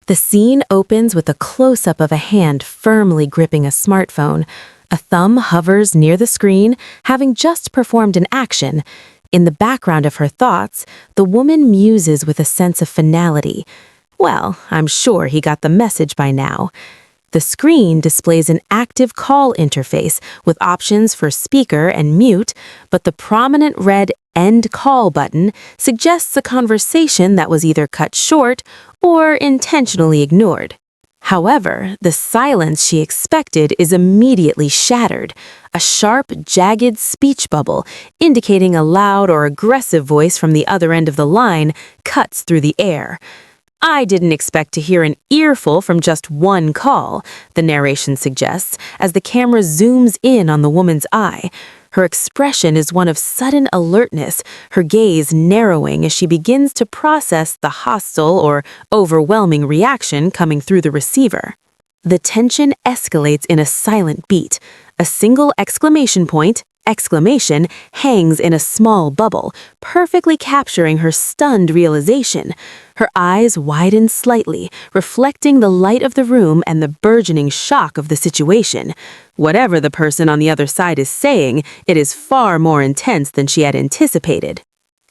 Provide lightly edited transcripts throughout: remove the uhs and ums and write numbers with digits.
The scene opens with a close-up of a hand firmly gripping a smartphone. A thumb hovers near the screen, having just performed an action. In the background of her thoughts, the woman muses with a sense of finality. Well, I'm sure he got the message by now. The screen displays an active call interface with options for speaker and mute, but the prominent red End Call button suggests a conversation that was either cut short or intentionally ignored. However, the silence she expected is immediately shattered, a sharp, jagged speech bubble indicating a loud or aggressive voice from the other end of the line cuts through the air. I didn't expect to hear an earful from just one call, the narration suggests, as the camera zooms in on the woman's eye. Her expression is one of sudden alertness, her gaze narrowing as she begins to process the hostile or overwhelming reaction coming through the receiver. The tension escalates in a silent beat. A single exclamation hangs in a small bubble, perfectly capturing her stunned realization. Her eyes widen slightly, reflecting the light of the room and the burgeoning shock of the situation. Whatever the person on the other side is saying, it is far more intense than she had anticipated.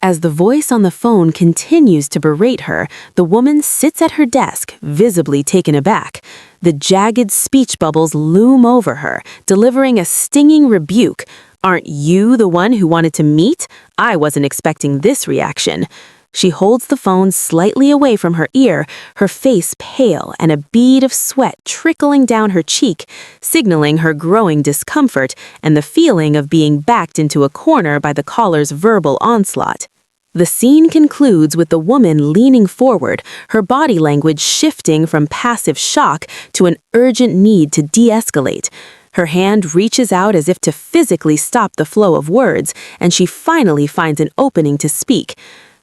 As the voice on the phone continues to berate her, the woman sits at her desk, visibly taken aback. The jagged speech bubbles loom over her, delivering a stinging rebuke. "Aren't you the one who wanted to meet? I wasn't expecting this reaction." She holds the phone slightly away from her ear, her face pale and a bead of sweat trickling down her cheek, signaling her growing discomfort and the feeling of being backed into a corner by the caller's verbal onslaught. The scene concludes with the woman leaning forward, her body language shifting from passive shock to an urgent need to de-escalate. Her hand reaches out as if to physically stop the flow of words, and she finally finds an opening to speak.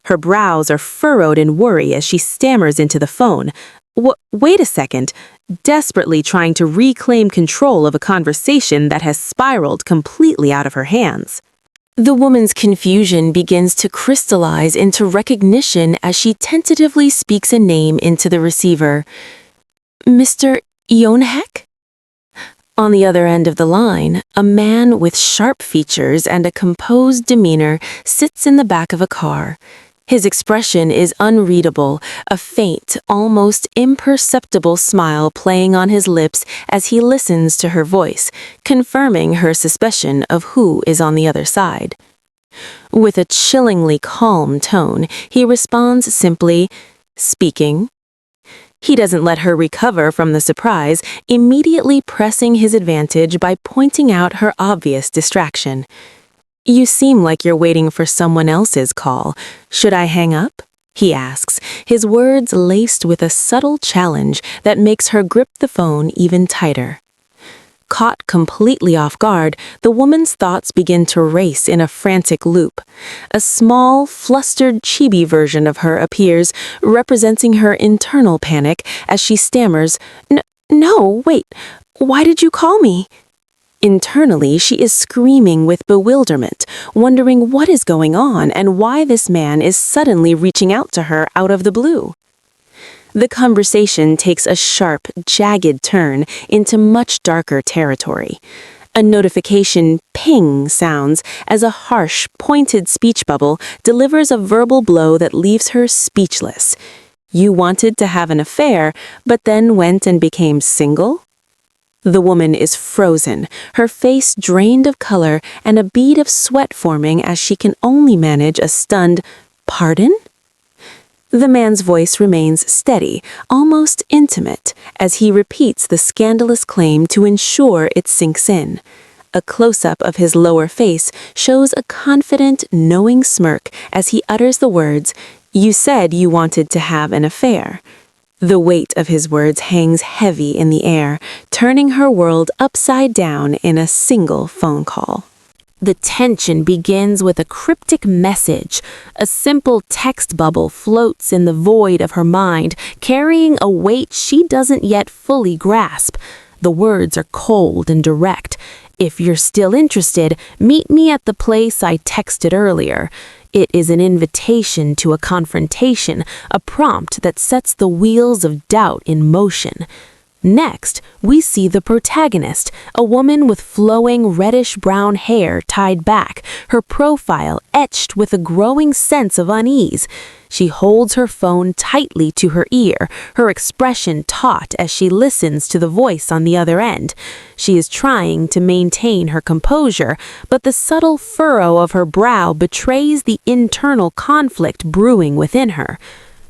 Her brows are furrowed in worry as she stammers into the phone. Wait a second, desperately trying to reclaim control of a conversation that has spiraled completely out of her hands. The woman's confusion begins to crystallize into recognition as she tentatively speaks a name into the receiver. "Mr. Ionhek?" On the other end of the line, a man with sharp features and a composed demeanor sits in the back of a car. His expression is unreadable, a faint, almost imperceptible smile playing on his lips as he listens to her voice, confirming her suspicion of who is on the other side. With a chillingly calm tone, he responds simply, "Speaking." He doesn't let her recover from the surprise, immediately pressing his advantage by pointing out her obvious distraction. "You seem like you're waiting for someone else's call. Should I hang up?" he asks, his words laced with a subtle challenge that makes her grip the phone even tighter. Caught completely off guard, the woman's thoughts begin to race in a frantic loop. A small, flustered chibi version of her appears, representing her internal panic as she stammers, No, wait, why did you call me?" Internally, she is screaming with bewilderment, wondering what is going on and why this man is suddenly reaching out to her out of the blue. The conversation takes a sharp, jagged turn into much darker territory. A notification ping sounds as a harsh, pointed speech bubble delivers a verbal blow that leaves her speechless. "You wanted to have an affair, but then went and became single?" The woman is frozen, her face drained of color and a bead of sweat forming as she can only manage a stunned, "Pardon?" The man's voice remains steady, almost intimate, as he repeats the scandalous claim to ensure it sinks in. A close-up of his lower face shows a confident, knowing smirk as he utters the words, "You said you wanted to have an affair." The weight of his words hangs heavy in the air, turning her world upside down in a single phone call. The tension begins with a cryptic message. A simple text bubble floats in the void of her mind, carrying a weight she doesn't yet fully grasp. The words are cold and direct. If you're still interested, meet me at the place I texted earlier. It is an invitation to a confrontation, a prompt that sets the wheels of doubt in motion. Next, we see the protagonist, a woman with flowing reddish-brown hair tied back, her profile etched with a growing sense of unease. She holds her phone tightly to her ear, her expression taut as she listens to the voice on the other end. She is trying to maintain her composure, but the subtle furrow of her brow betrays the internal conflict brewing within her.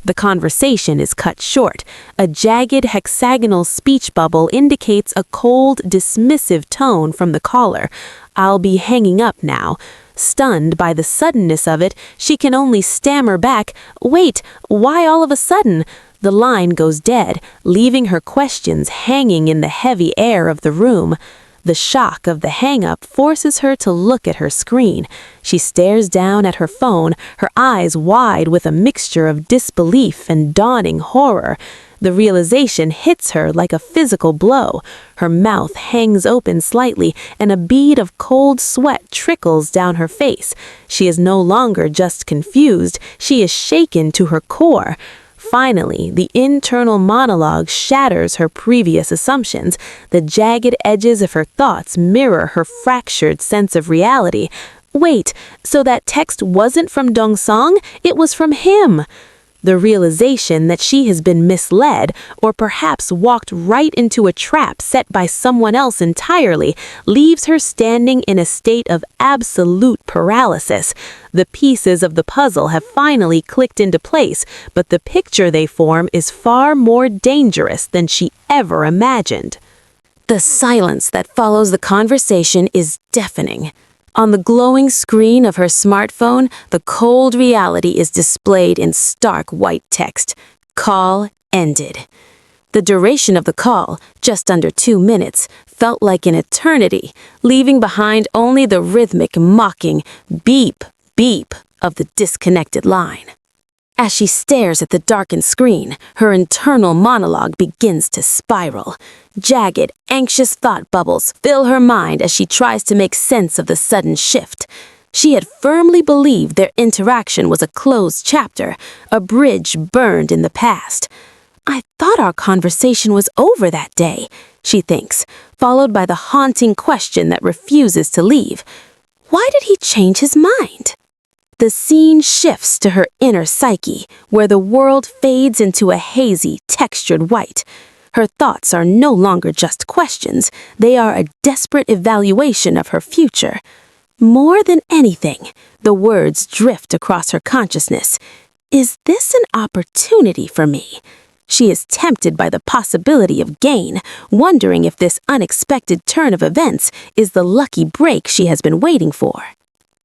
The conversation is cut short. A jagged hexagonal speech bubble indicates a cold, dismissive tone from the caller. "I'll be hanging up now." Stunned by the suddenness of it, she can only stammer back, "Wait, why all of a sudden?" The line goes dead, leaving her questions hanging in the heavy air of the room. The shock of the hang-up forces her to look at her screen. She stares down at her phone, her eyes wide with a mixture of disbelief and dawning horror. The realization hits her like a physical blow. Her mouth hangs open slightly, and a bead of cold sweat trickles down her face. She is no longer just confused, she is shaken to her core. Finally, the internal monologue shatters her previous assumptions. The jagged edges of her thoughts mirror her fractured sense of reality. Wait, so that text wasn't from Dong-song? It was from him! The realization that she has been misled, or perhaps walked right into a trap set by someone else entirely, leaves her standing in a state of absolute paralysis. The pieces of the puzzle have finally clicked into place, but the picture they form is far more dangerous than she ever imagined. The silence that follows the conversation is deafening. On the glowing screen of her smartphone, the cold reality is displayed in stark white text. Call ended. The duration of the call, just under 2 minutes, felt like an eternity, leaving behind only the rhythmic, mocking beep, beep of the disconnected line. As she stares at the darkened screen, her internal monologue begins to spiral. Jagged, anxious thought bubbles fill her mind as she tries to make sense of the sudden shift. She had firmly believed their interaction was a closed chapter, a bridge burned in the past. "I thought our conversation was over that day," she thinks, followed by the haunting question that refuses to leave. Why did he change his mind? The scene shifts to her inner psyche, where the world fades into a hazy, textured white. Her thoughts are no longer just questions, they are a desperate evaluation of her future. More than anything, the words drift across her consciousness. Is this an opportunity for me? She is tempted by the possibility of gain, wondering if this unexpected turn of events is the lucky break she has been waiting for.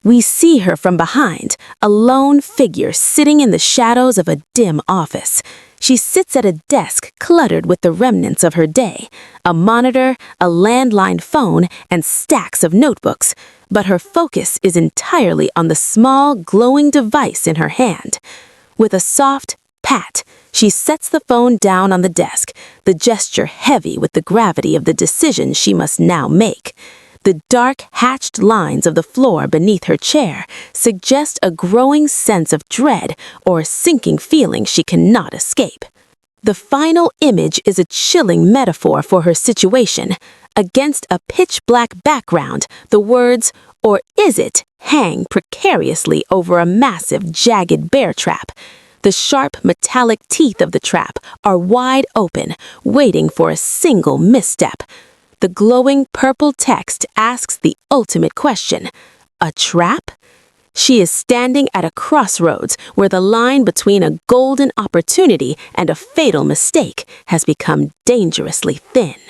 We see her from behind, a lone figure sitting in the shadows of a dim office. She sits at a desk cluttered with the remnants of her day, a monitor, a landline phone, and stacks of notebooks, but her focus is entirely on the small, glowing device in her hand. With a soft pat, she sets the phone down on the desk, the gesture heavy with the gravity of the decision she must now make. The dark, hatched lines of the floor beneath her chair suggest a growing sense of dread or a sinking feeling she cannot escape. The final image is a chilling metaphor for her situation. Against a pitch-black background, the words, "or is it?" hang precariously over a massive, jagged bear trap. The sharp, metallic teeth of the trap are wide open, waiting for a single misstep. The glowing purple text asks the ultimate question. A trap? She is standing at a crossroads where the line between a golden opportunity and a fatal mistake has become dangerously thin.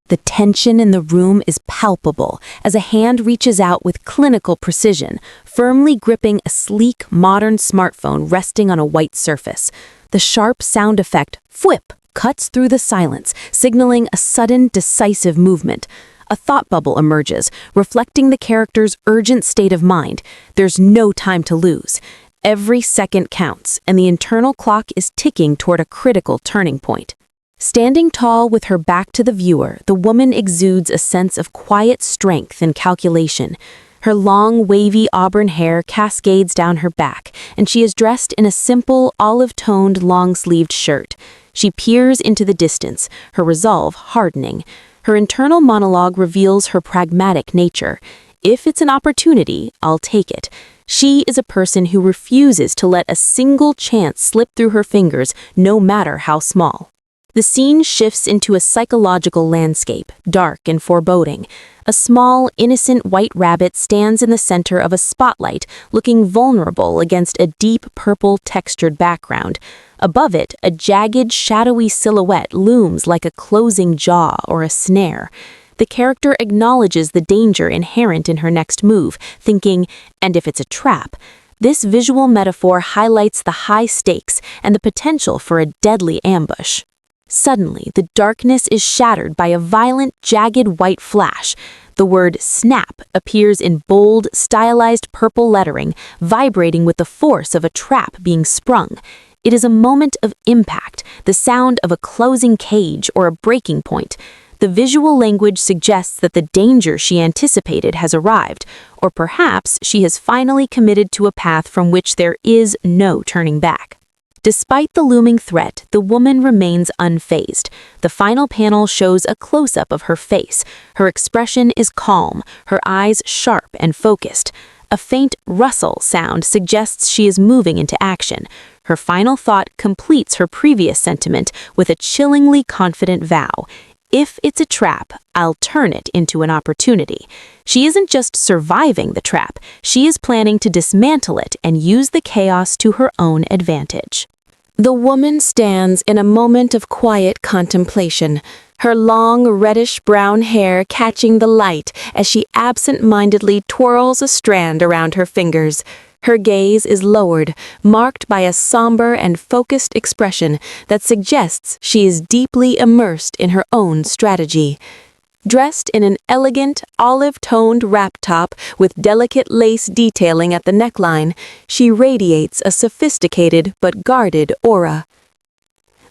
The tension in the room is palpable as a hand reaches out with clinical precision, firmly gripping a sleek, modern smartphone resting on a white surface. The sharp sound effect, "fwip," cuts through the silence, signaling a sudden, decisive movement. A thought bubble emerges, reflecting the character's urgent state of mind. There's no time to lose. Every second counts, and the internal clock is ticking toward a critical turning point. Standing tall with her back to the viewer, the woman exudes a sense of quiet strength and calculation. Her long, wavy auburn hair cascades down her back, and she is dressed in a simple, olive-toned, long-sleeved shirt. She peers into the distance, her resolve hardening. Her internal monologue reveals her pragmatic nature. If it's an opportunity, I'll take it. She is a person who refuses to let a single chance slip through her fingers, no matter how small. The scene shifts into a psychological landscape, dark and foreboding. A small, innocent white rabbit stands in the center of a spotlight, looking vulnerable against a deep purple textured background. Above it, a jagged, shadowy silhouette looms like a closing jaw or a snare. The character acknowledges the danger inherent in her next move, thinking, "And if it's a trap?" This visual metaphor highlights the high stakes and the potential for a deadly ambush. Suddenly, the darkness is shattered by a violent, jagged white flash. The word "snap" appears in bold, stylized purple lettering, vibrating with the force of a trap being sprung. It is a moment of impact, the sound of a closing cage or a breaking point. The visual language suggests that the danger she anticipated has arrived, or perhaps she has finally committed to a path from which there is no turning back. Despite the looming threat, the woman remains unfazed. The final panel shows a close-up of her face. Her expression is calm, her eyes sharp and focused. A faint rustle sound suggests she is moving into action. Her final thought completes her previous sentiment with a chillingly confident vow. If it's a trap, I'll turn it into an opportunity. She isn't just surviving the trap, she is planning to dismantle it and use the chaos to her own advantage. The woman stands in a moment of quiet contemplation, her long reddish-brown hair catching the light as she absent-mindedly twirls a strand around her fingers. Her gaze is lowered, marked by a somber and focused expression that suggests she is deeply immersed in her own strategy. Dressed in an elegant, olive-toned wrap top with delicate lace detailing at the neckline, she radiates a sophisticated but guarded aura.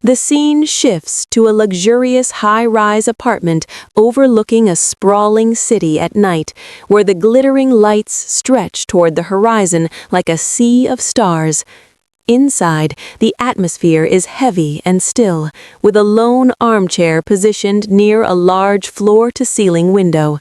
The scene shifts to a luxurious high-rise apartment overlooking a sprawling city at night, where the glittering lights stretch toward the horizon like a sea of stars. Inside, the atmosphere is heavy and still, with a lone armchair positioned near a large floor-to-ceiling window.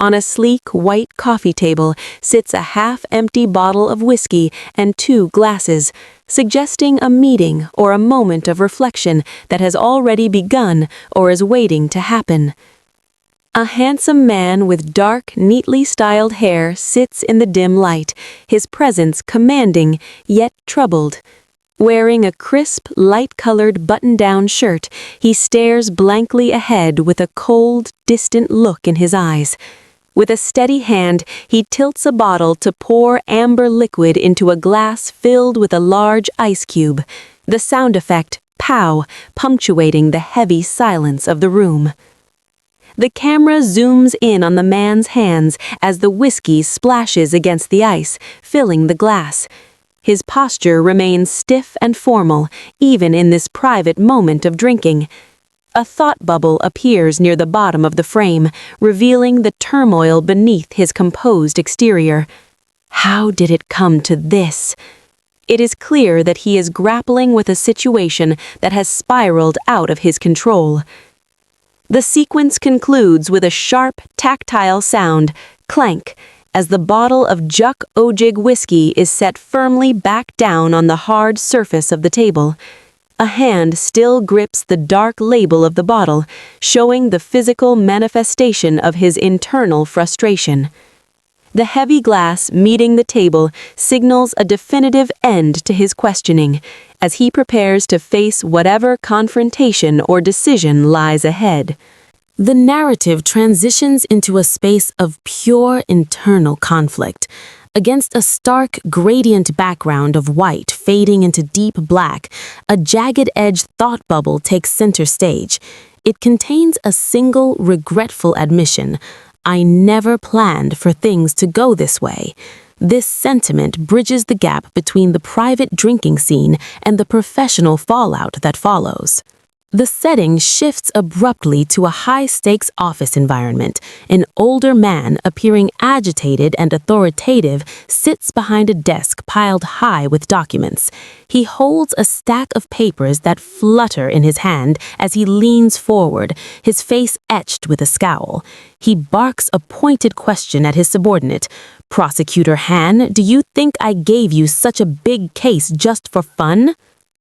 On a sleek white coffee table sits a half-empty bottle of whiskey and 2 glasses, suggesting a meeting or a moment of reflection that has already begun or is waiting to happen. A handsome man with dark, neatly styled hair sits in the dim light, his presence commanding, yet troubled. Wearing a crisp, light-colored button-down shirt, he stares blankly ahead with a cold, distant look in his eyes. With a steady hand, he tilts a bottle to pour amber liquid into a glass filled with a large ice cube, the sound effect, pow, punctuating the heavy silence of the room. The camera zooms in on the man's hands as the whiskey splashes against the ice, filling the glass. His posture remains stiff and formal, even in this private moment of drinking. A thought bubble appears near the bottom of the frame, revealing the turmoil beneath his composed exterior. How did it come to this? It is clear that he is grappling with a situation that has spiraled out of his control. The sequence concludes with a sharp, tactile sound, clank, as the bottle of Juk Ojig whiskey is set firmly back down on the hard surface of the table. A hand still grips the dark label of the bottle, showing the physical manifestation of his internal frustration. The heavy glass meeting the table signals a definitive end to his questioning, as he prepares to face whatever confrontation or decision lies ahead. The narrative transitions into a space of pure internal conflict. Against a stark gradient background of white fading into deep black, a jagged-edged thought bubble takes center stage. It contains a single regretful admission: I never planned for things to go this way. This sentiment bridges the gap between the private drinking scene and the professional fallout that follows. The setting shifts abruptly to a high-stakes office environment. An older man, appearing agitated and authoritative, sits behind a desk piled high with documents. He holds a stack of papers that flutter in his hand as he leans forward, his face etched with a scowl. He barks a pointed question at his subordinate. "Prosecutor Han, do you think I gave you such a big case just for fun?"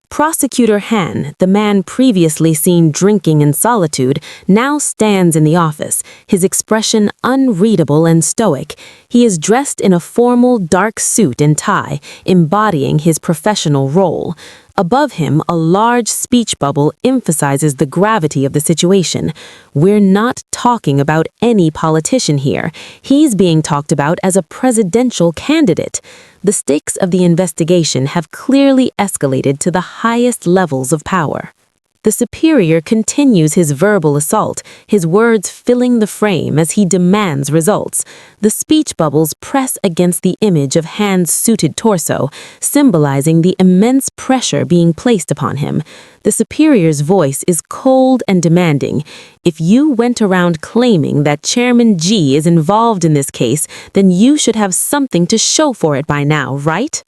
Prosecutor Han, the man previously seen drinking in solitude, now stands in the office, his expression unreadable and stoic. He is dressed in a formal dark suit and tie, embodying his professional role. Above him, a large speech bubble emphasizes the gravity of the situation. "We're not talking about any politician here. He's being talked about as a presidential candidate." The stakes of the investigation have clearly escalated to the highest levels of power. The superior continues his verbal assault, his words filling the frame as he demands results. The speech bubbles press against the image of Han's suited torso, symbolizing the immense pressure being placed upon him. The superior's voice is cold and demanding. "If you went around claiming that Chairman G is involved in this case, then you should have something to show for it by now, right?"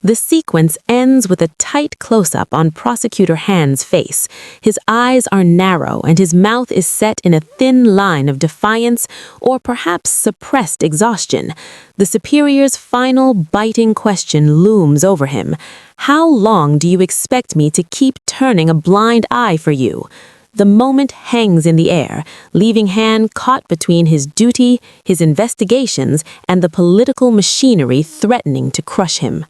The sequence ends with a tight close-up on Prosecutor Han's face. His eyes are narrow and his mouth is set in a thin line of defiance or perhaps suppressed exhaustion. The superior's final biting question looms over him. "How long do you expect me to keep turning a blind eye for you?" The moment hangs in the air, leaving Han caught between his duty, his investigations, and the political machinery threatening to crush him.